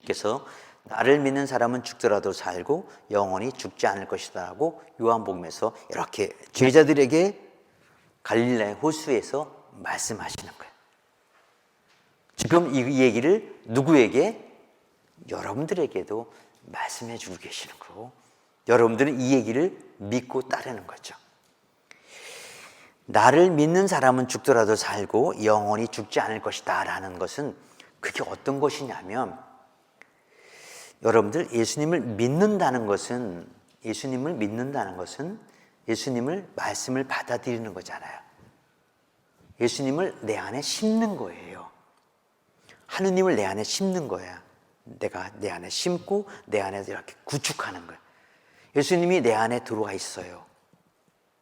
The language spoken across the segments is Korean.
그래서 나를 믿는 사람은 죽더라도 살고 영원히 죽지 않을 것이다 하고 요한복음에서 이렇게 제자들에게 갈릴리 호수에서 말씀하시는 거예요. 지금 이 얘기를 누구에게? 여러분들에게도 말씀해 주고 계시는 거고, 여러분들은 이 얘기를 믿고 따르는 거죠. 나를 믿는 사람은 죽더라도 살고 영원히 죽지 않을 것이다 라는 것은 그게 어떤 것이냐면, 여러분들 예수님을 믿는다는 것은 예수님을 말씀을 받아들이는 거잖아요. 예수님을 내 안에 심는 거예요. 하느님을 내 안에 심는 거야. 내가 내 안에 심고 내 안에 이렇게 구축하는 거야. 예수님이 내 안에 들어와 있어요.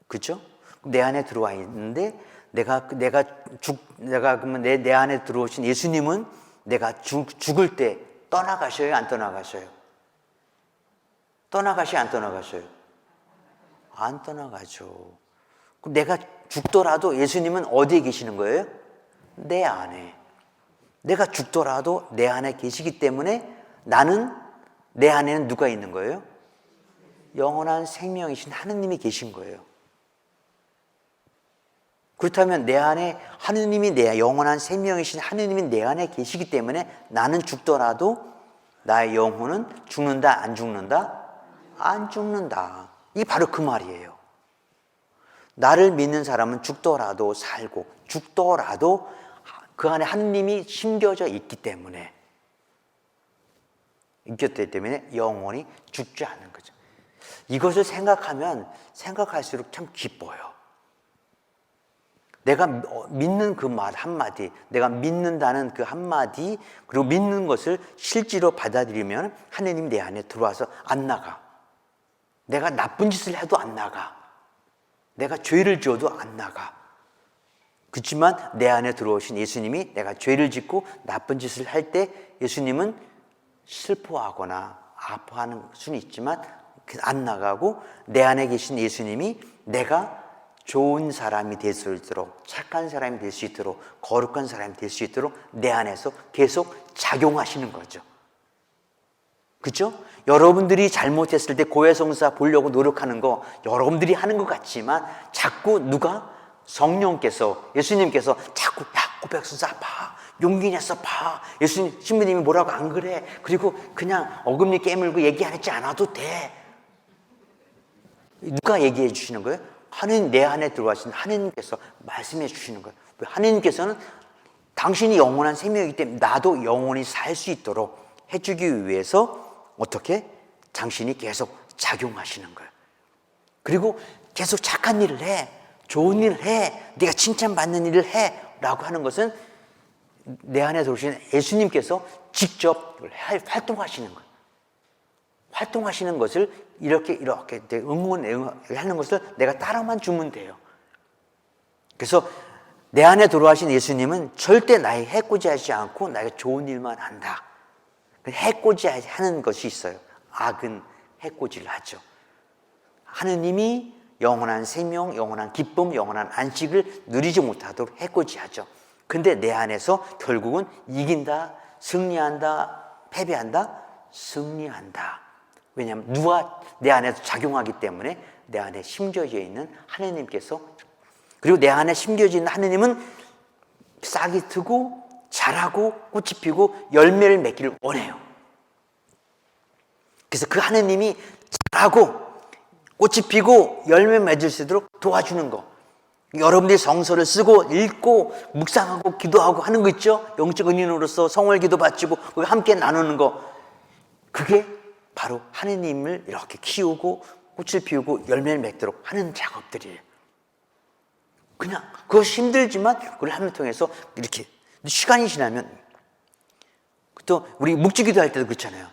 그렇죠? 내 안에 들어와 있는데 내가 그러면 내 안에 들어오신 예수님은 내가 죽을 때 떠나가셔요, 안 떠나가셔요? 떠나가셔요, 안 떠나가셔요? 안 떠나가죠. 내가 죽더라도 예수님은 어디에 계시는 거예요? 내 안에. 내가 죽더라도 내 안에 계시기 때문에 나는, 내 안에는 누가 있는 거예요? 영원한 생명이신 하느님이 계신 거예요. 그렇다면 내 안에 영원한 생명이신 하느님이 내 안에 계시기 때문에 나는 죽더라도 나의 영혼은 죽는다, 안 죽는다? 안 죽는다. 이게 바로 그 말이에요. 나를 믿는 사람은 죽더라도 살고, 죽더라도 그 안에 하느님이 심겨져 있기 때문에, 있기 때문에 영원히 죽지 않는 거죠. 이것을 생각하면 생각할수록 참 기뻐요. 내가 믿는 그 말 한마디, 내가 믿는다는 그 한마디, 그리고 믿는 것을 실제로 받아들이면 하느님이 내 안에 들어와서 안 나가. 내가 나쁜 짓을 해도 안 나가. 내가 죄를 지어도 안 나가. 그렇지만 내 안에 들어오신 예수님이 내가 죄를 짓고 나쁜 짓을 할 때 예수님은 슬퍼하거나 아파하는 수는 있지만 안 나가고, 내 안에 계신 예수님이 내가 좋은 사람이 될 수 있도록, 착한 사람이 될 수 있도록, 거룩한 사람이 될 수 있도록 내 안에서 계속 작용하시는 거죠. 그렇죠? 여러분들이 잘못했을 때 고해성사 보려고 노력하는 거 여러분들이 하는 것 같지만, 자꾸 누가? 성령께서, 예수님께서 자꾸 야 고백성사 봐, 용기 내서 봐, 예수님 신부님이 뭐라고 안 그래, 그리고 그냥 어금니 깨물고 얘기 안 했지 않아도 돼. 누가 얘기해 주시는 거예요? 하느님, 내 안에 들어와신 하느님께서 말씀해 주시는 거예요. 하느님께서는 당신이 영원한 생명이기 때문에 나도 영원히 살 수 있도록 해주기 위해서 어떻게? 당신이 계속 작용하시는 거예요. 그리고 계속 착한 일을 해, 좋은 일을 해, 네가 칭찬받는 일을 해 라고 하는 것은 내 안에 들어오신 예수님께서 직접 활동하시는 거예요. 활동하시는 것을 이렇게 응원하는 것을 내가 따라만 주면 돼요. 그래서 내 안에 들어와신 예수님은 절대 나의 해코지하지 않고 나에게 좋은 일만 한다. 해코지하는 것이 있어요. 악은 해코지를 하죠. 하느님이 영원한 생명, 영원한 기쁨, 영원한 안식을 누리지 못하도록 해코지하죠. 근데 내 안에서 결국은 이긴다, 승리한다, 패배한다, 승리한다. 왜냐하면 누가 내 안에서 작용하기 때문에 내 안에 심겨져 있는 하느님께서, 그리고 내 안에 심겨져 있는 하느님은 싹이 트고 자라고 꽃이 피고 열매를 맺기를 원해요. 그래서 그 하느님이 자라고 꽃이 피고 열매 맺을 수 있도록 도와주는 거, 여러분들이 성서를 쓰고 읽고 묵상하고 기도하고 하는 거 있죠? 영적 은인으로서 성월 기도 바치고 함께 나누는 거, 그게 바로 하느님을 이렇게 키우고 꽃을 피우고 열매를 맺도록 하는 작업들이에요. 그냥 그것이 힘들지만 그걸 하면 통해서 이렇게 시간이 지나면, 또 우리 묵주기도 할 때도 그렇잖아요.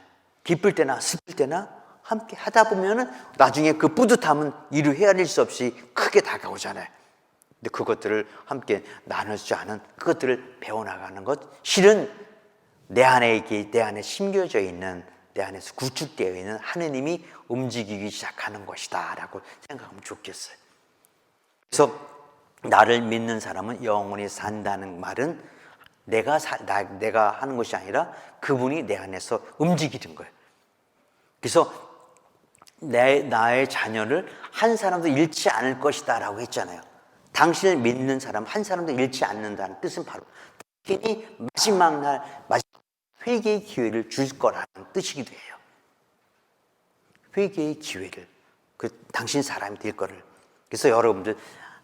기쁠 때나 슬플 때나 함께 하다 보면은 나중에 그 뿌듯함은 이루 헤아릴 수 없이 크게 다가오잖아요. 근데 그것들을 함께 나눌 줄 아는, 그것들을 배워나가는 것, 실은 내 안에 심겨져 있는, 내 안에서 구축되어 있는 하느님이 움직이기 시작하는 것이다 라고 생각하면 좋겠어요. 그래서 나를 믿는 사람은 영원히 산다는 말은 내가 하는 것이 아니라 그분이 내 안에서 움직이는 거예요. 그래서 나의 자녀를 한 사람도 잃지 않을 것이다 라고 했잖아요. 당신을 믿는 사람 한 사람도 잃지 않는다는 뜻은 바로 당신이 마지막 회개의 기회를 줄 거라는 뜻이기도 해요. 회개의 기회를, 당신 사람이 될 거를. 그래서 여러분들,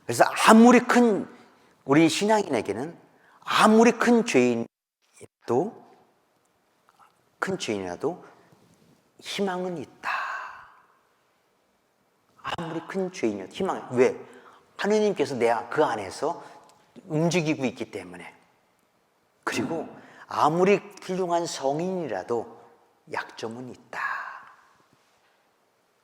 그래서 아무리 큰 우리 신앙인에게는 아무리 큰 죄인이라도 희망은 있다. 아무리 큰 죄인이라도 희망. 왜? 하느님께서 그 안에서 움직이고 있기 때문에. 그리고 아무리 훌륭한 성인이라도 약점은 있다.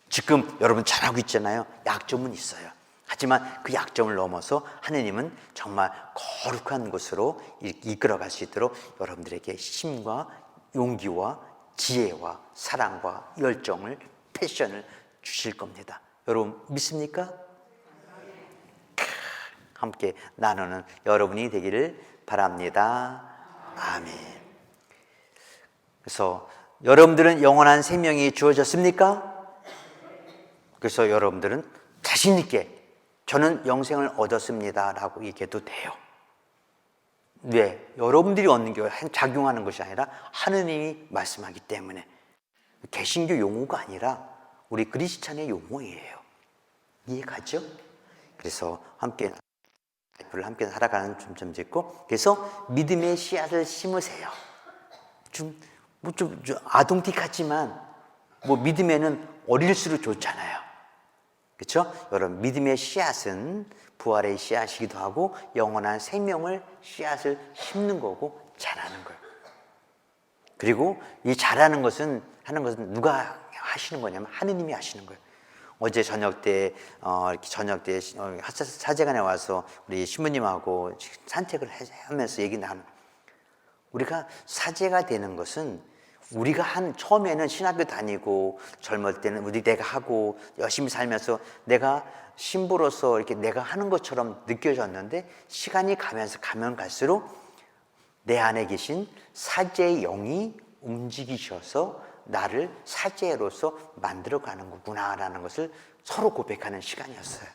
지금 여러분 잘하고 있잖아요. 약점은 있어요. 하지만 그 약점을 넘어서 하느님은 정말 거룩한 곳으로 이끌어갈 수 있도록 여러분들에게 힘과 용기와 지혜와 사랑과 열정을, 패션을 주실 겁니다. 여러분 믿습니까? 함께 나누는 여러분이 되기를 바랍니다. 아멘. 그래서 여러분들은 영원한 생명이 주어졌습니까? 그래서 여러분들은 자신 있게 저는 영생을 얻었습니다 라고 얘기해도 돼요. 왜? 여러분들이 얻는 게 작용하는 것이 아니라 하느님이 말씀하기 때문에. 개신교 용어가 아니라 우리 그리스찬의 용어예요. 이해가죠? 그래서 함께 살아가는 좀 짓고, 그래서 믿음의 씨앗을 심으세요. 좀 아동틱 같지만 믿음에는 어릴수록 좋잖아요. 그렇죠? 여러분, 믿음의 씨앗은 부활의 씨앗이기도 하고 영원한 생명을 씨앗을 심는 거고 자라는 거예요. 그리고 이 자라는 것은 하는 것은 누가 하시는 거냐면 하느님이 하시는 거예요. 어제 저녁 때 사제관에 와서 우리 신부님하고 산책을 하면서 얘기 나누는, 우리가 사제가 되는 것은 우리가 처음에는 신학교 다니고 젊을 때는 내가 하고 열심히 살면서 내가 신부로서 이렇게 내가 하는 것처럼 느껴졌는데, 시간이 가면 갈수록 내 안에 계신 사제의 영이 움직이셔서 나를 사제로서 만들어가는 거구나라는 것을 서로 고백하는 시간이었어요.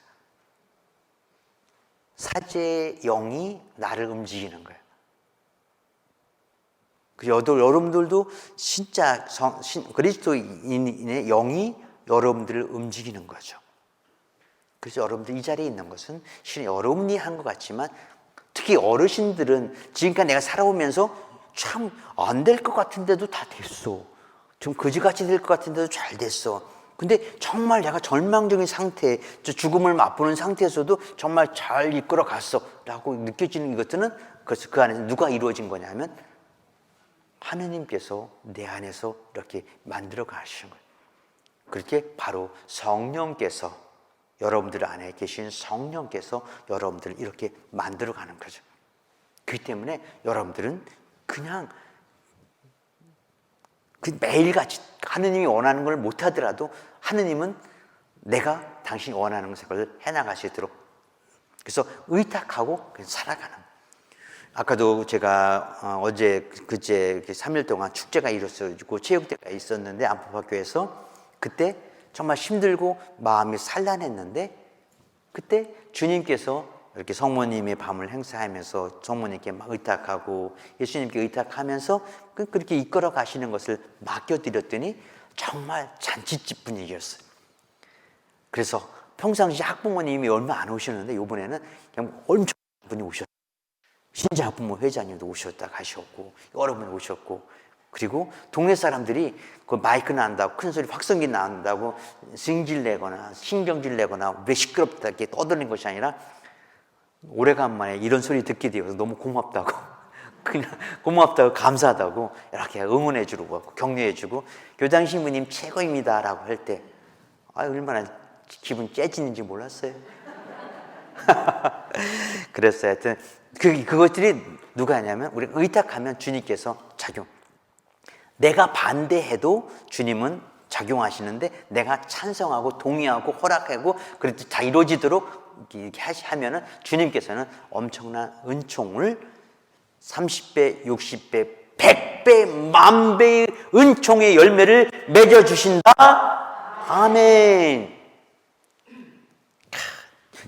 사제의 영이 나를 움직이는 거예요. 여러분들도 진짜 그리스도인의 영이 여러분들을 움직이는 거죠. 그래서 여러분들 이 자리에 있는 것은 실은 여러분이 한 것 같지만, 특히 어르신들은 지금까지 내가 살아오면서 참 안 될 것 같은데도 다 됐어. 좀 거지같이 될 것 같은데도 잘 됐어. 근데 정말 내가 절망적인 상태, 죽음을 맛보는 상태에서도 정말 잘 이끌어 갔어 라고 느껴지는 이것들은, 그래서 그 안에서 누가 이루어진 거냐면 하느님께서 내 안에서 이렇게 만들어 가시는 거예요. 그렇게 바로 성령께서, 여러분들 안에 계신 성령께서 여러분들을 이렇게 만들어 가는 거죠. 그렇기 때문에 여러분들은 그냥 매일같이 하느님이 원하는 걸 못하더라도 하느님은 내가 당신이 원하는 것을 해나갈 수 있도록, 그래서 의탁하고 그냥 살아가는. 아까도 제가 그제 3일 동안 축제가 이루어지고 체육대회가 있었는데 안팎학교에서, 그때 정말 힘들고 마음이 산란했는데, 그때 주님께서 이렇게 성모님의 밤을 행사하면서 성모님께 막 의탁하고 예수님께 의탁하면서 그렇게 이끌어 가시는 것을 맡겨드렸더니 정말 잔치집 분위기였어요. 그래서 평상시 학부모님이 얼마 안 오시는데 이번에는 그냥 엄청 분이 오셨어요. 신자 학부모 회장님도 오셨다 가셨고 여러 분 오셨고, 그리고 동네 사람들이 그 마이크 난다고 큰 소리 확성기 난다고 승질 내거나 신경질 내거나 왜 시끄럽다 이렇게 떠드는 것이 아니라 오래간만에 이런 소리 듣게 되어서 너무 고맙다고, 그냥 고맙다고 감사하다고 이렇게 응원해 주고 격려해 주고, 교장 신부님 최고입니다 라고 할 때 얼마나 기분 째지는지 몰랐어요. 그랬어요. 하여튼 그것들이 누가 하냐면, 우리가 의탁하면 주님께서 내가 반대해도 주님은 작용하시는데, 내가 찬성하고 동의하고 허락하고 그렇게 다 이루어지도록 이렇게 하면은 주님께서는 엄청난 은총을 30배, 60배, 100배, 만배의 은총의 열매를 맺어주신다. 아멘.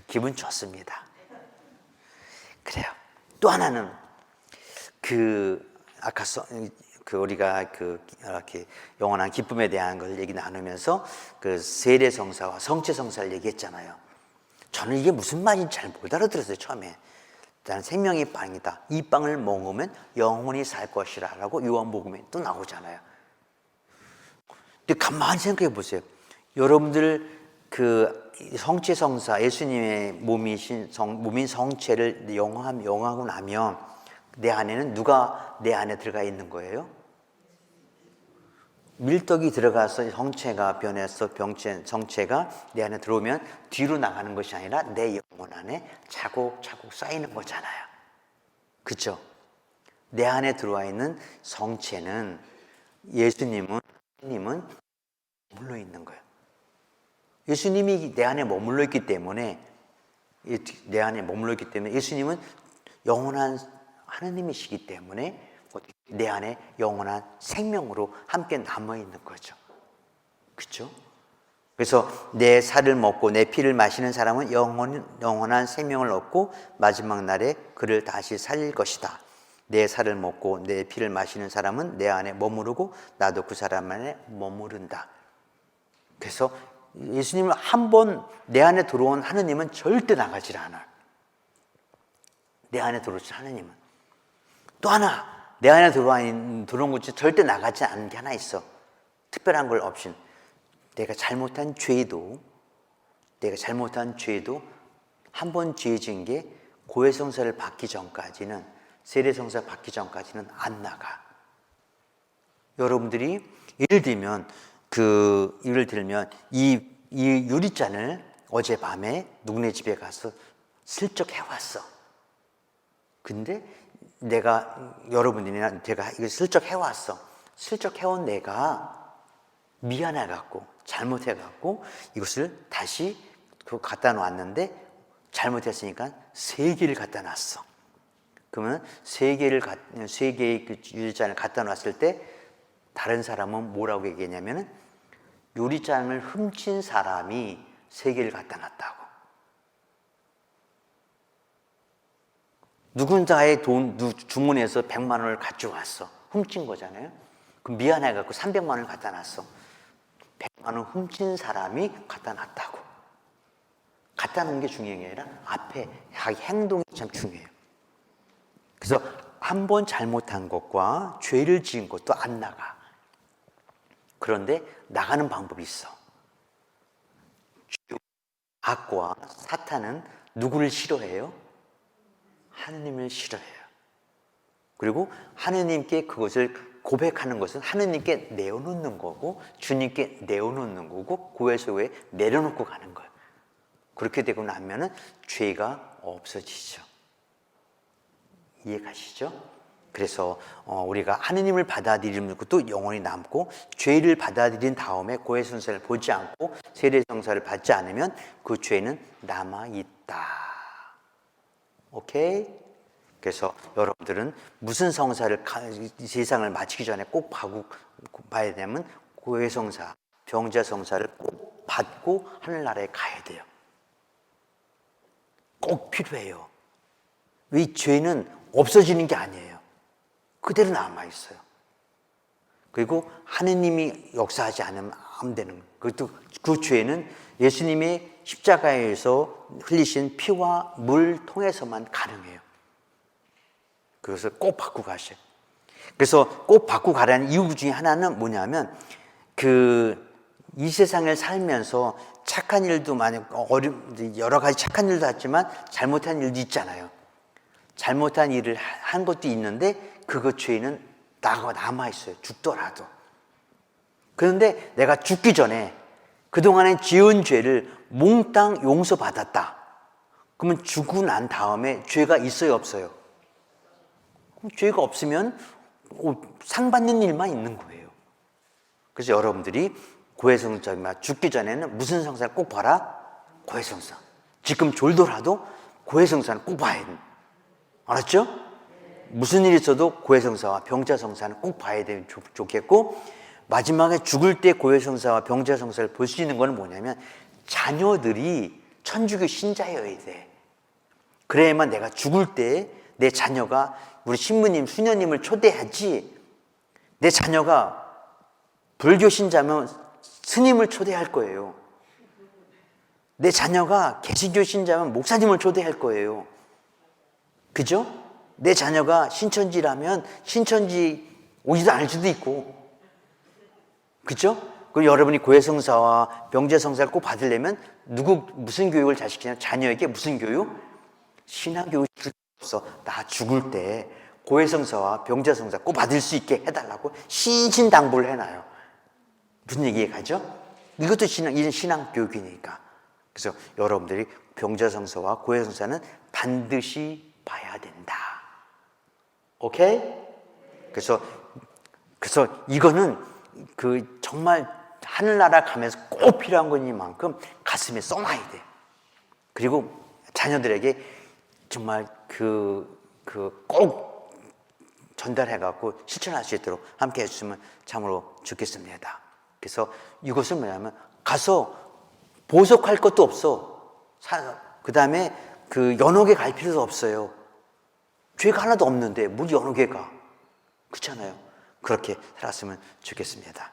기분 좋습니다. 그래요. 또 하나는 아까 우리가 이렇게 영원한 기쁨에 대한 걸 얘기 나누면서 세례성사와 성체성사를 얘기했잖아요. 저는 이게 무슨 말인지 잘 못 알아들었어요, 처음에. 일단 생명의 빵이다. 이 빵을 먹으면 영원히 살 것이라 라고 요한복음에 또 나오잖아요. 근데 가만히 생각해 보세요. 여러분들 성체성사, 예수님의 몸인 성체를 영하고 나면 내 안에는 누가 내 안에 들어가 있는 거예요? 밀떡이 들어가서 성체가 변해서 성체가 내 안에 들어오면 뒤로 나가는 것이 아니라 내 영혼 안에 차곡차곡 쌓이는 거잖아요. 그렇죠? 내 안에 들어와 있는 성체는 예수님은 머물러 있는 거예요. 예수님이 내 안에 머물러 있기 때문에 예수님은 영원한 하느님이시기 때문에 내 안에 영원한 생명으로 함께 남아있는 거죠. 그렇죠? 그래서 내 살을 먹고 내 피를 마시는 사람은 영원한 생명을 얻고 마지막 날에 그를 다시 살릴 것이다. 내 살을 먹고 내 피를 마시는 사람은 내 안에 머무르고 나도 그 사람 안에 머무른다. 그래서 예수님은 한 번 내 안에 들어온 하느님은 절대 나가질 않아요. 내 안에 들어오신 하느님은. 또 하나 내 안에 들어온 것이 절대 나가지 않는 게 하나 있어. 특별한 걸 없인. 내가 잘못한 죄도 한 번 죄 지은 게 고해성사를 받기 전까지는, 세례성사 받기 전까지는 안 나가. 여러분들이 예를 들면 이 유리잔을 어젯밤에 누구네 집에 가서 슬쩍 해왔어. 근데 여러분들이나 제가 이걸 슬쩍 해왔어. 슬쩍 해온 내가 미안해갖고, 잘못해갖고, 이것을 다시 갖다 놨는데, 잘못했으니까 3개를 갖다 놨어. 그러면 3개의 그 유리잔을 갖다 놨을 때, 다른 사람은 뭐라고 얘기했냐면은, 유리잔을 훔친 사람이 3개를 갖다 놨다고. 누군가의 주문해서 100만 원을 가져왔어. 훔친 거잖아요. 그럼 미안해갖고 300만 원을 갖다 놨어. 100만 원 훔친 사람이 갖다 놨다고. 갖다 놓은 게 중요한 게 아니라 앞에 자기 행동이 참 중요해요. 그래서 한 번 잘못한 것과 죄를 지은 것도 안 나가. 그런데 나가는 방법이 있어. 악과 사탄은 누구를 싫어해요? 하느님을 싫어해요. 그리고 하느님께 그것을 고백하는 것은 하느님께 내어놓는 거고, 주님께 내어놓는 거고, 고해소에 내려놓고 가는 거예요. 그렇게 되고 나면은 죄가 없어지죠. 이해가시죠? 그래서 우리가 하느님을 받아들이는 것도 영원히 남고, 죄를 받아들인 다음에 고해성사를 보지 않고 세례성사를 받지 않으면 그 죄는 남아있다. 오케이? 그래서 여러분들은 무슨 성사를 세상을 마치기 전에 꼭 봐야 되면 고해성사, 병자성사를 꼭 받고 하늘나라에 가야 돼요. 꼭 필요해요. 이 죄는 없어지는 게 아니에요. 그대로 남아있어요. 그리고 하느님이 역사하지 않으면 안 되는 거예요. 그것도 그 죄는 예수님의 십자가에서 흘리신 피와 물 통해서만 가능해요. 그것을 꼭 받고 가셔요. 그래서 꼭 받고 가라는 이유 중에 하나는 뭐냐면, 이 세상을 살면서 착한 일도 여러 가지 착한 일도 했지만 잘못한 일도 있잖아요. 잘못한 일을 한 것도 있는데 그거 죄는 남아있어요. 죽더라도. 그런데 내가 죽기 전에 그동안에 지은 죄를 몽땅 용서받았다. 그러면 죽고 난 다음에 죄가 있어요, 없어요? 그럼 죄가 없으면 상 받는 일만 있는 거예요. 그래서 여러분들이 고해성사 죽기 전에는 무슨 성사를 꼭 봐라? 고해성사. 지금 졸더라도 고해성사는 꼭 봐야 돼. 알았죠? 무슨 일이 있어도 고해성사와 병자성사는 꼭 봐야 되면 좋겠고, 마지막에 죽을 때 고해성사와 병자성사를 볼 수 있는 건 뭐냐면 자녀들이 천주교 신자여야 돼. 그래야만 내가 죽을 때 내 자녀가 우리 신부님, 수녀님을 초대하지, 내 자녀가 불교 신자면 스님을 초대할 거예요. 내 자녀가 개신교 신자면 목사님을 초대할 거예요. 그죠? 내 자녀가 신천지라면 신천지 오지도 않을 수도 있고. 그죠? 그리고 여러분이 고해성사와 병자성사를 꼭 받으려면 무슨 교육을 잘 시키냐면 자녀에게 무슨 교육? 신앙교육 시킬 수 없어. 나 죽을 때 고해성사와 병자성사 꼭 받을 수 있게 해달라고 신신당부를 해놔요. 무슨 얘기에 가죠? 이것도 이런 신앙교육이니까. 그래서 여러분들이 병자성사와 고해성사는 반드시 봐야 된다. 오케이? 그래서 이거는 정말 하늘나라 가면서 꼭 필요한 것이만큼 가슴에 써놔야 돼. 그리고 자녀들에게 정말 꼭 전달해갖고 실천할 수 있도록 함께 해주시면 참으로 좋겠습니다. 그래서 이것은 뭐냐면 가서 보석할 것도 없어. 그 다음에 연옥에 갈 필요도 없어요. 죄가 하나도 없는데 뭘 연옥에 가? 그렇잖아요. 그렇게 살았으면 좋겠습니다.